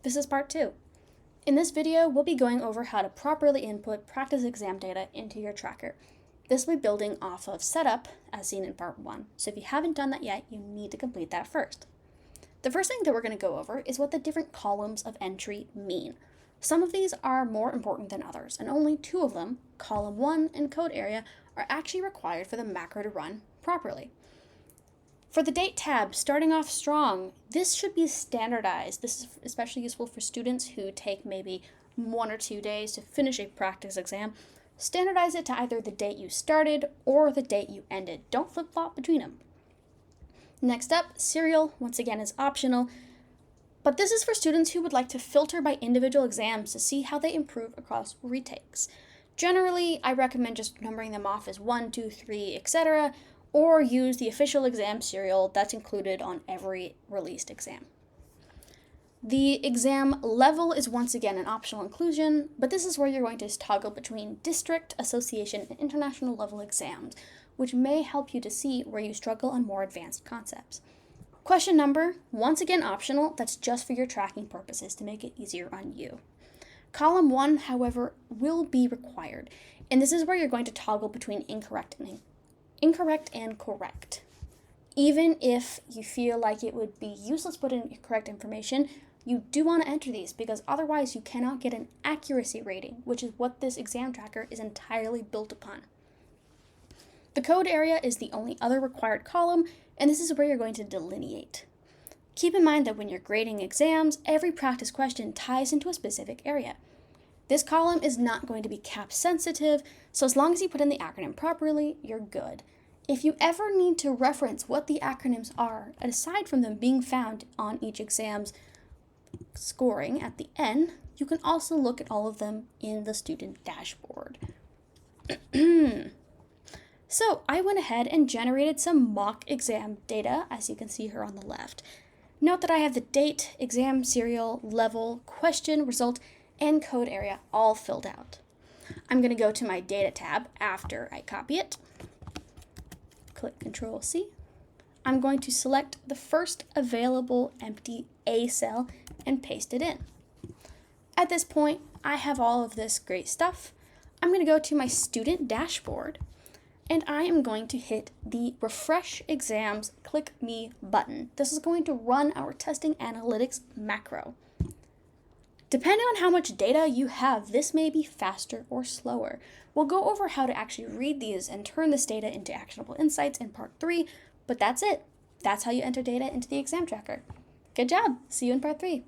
This is part 2. In this video, we'll be going over how to properly input practice exam data into your tracker. This will be building off of setup, as seen in part 1, so if you haven't done that yet, you need to complete that first. The first thing that we're going to go over is what the different columns of entry mean. Some of these are more important than others, and only 2 of them, column 1 and code area, are actually required for the macro to run properly. For the date tab, starting off strong, this should be standardized. This is especially useful for students who take maybe 1 or 2 days to finish a practice exam. Standardize it to either the date you started or the date you ended. Don't flip-flop between them. Next up, serial, once again, is optional, but this is for students who would like to filter by individual exams to see how they improve across retakes. Generally, I recommend just numbering them off as 1, 2, 3, etc., or use the official exam serial that's included on every released exam. The exam level is once again an optional inclusion, but this is where you're going to toggle between district, association, and international level exams, which may help you to see where you struggle on more advanced concepts. Question number, once again optional, that's just for your tracking purposes to make it easier on you. Column 1, however, will be required, and this is where you're going to toggle between incorrect and correct. Even if you feel like it would be useless to put in correct information, you do want to enter these because otherwise you cannot get an accuracy rating, which is what this exam tracker is entirely built upon. The code area is the only other required column, and this is where you're going to delineate. Keep in mind that when you're grading exams, every practice question ties into a specific area. This column is not going to be cap sensitive, so as long as you put in the acronym properly, you're good. If you ever need to reference what the acronyms are, aside from them being found on each exam's scoring at the end, you can also look at all of them in the student dashboard. So I went ahead and generated some mock exam data, as you can see here on the left. Note that I have the date, exam serial, level, question, result, and code area all filled out. I'm going to go to my data tab after I copy it. Click Control-C. I'm going to select the first available empty A cell and paste it in. At this point, I have all of this great stuff. I'm going to go to my student dashboard, and I am going to hit the Refresh Exams Click Me button. This is going to run our testing analytics macro. Depending on how much data you have, this may be faster or slower. We'll go over how to actually read these and turn this data into actionable insights in part 3, but that's it. That's how you enter data into the exam tracker. Good job. See you in part 3.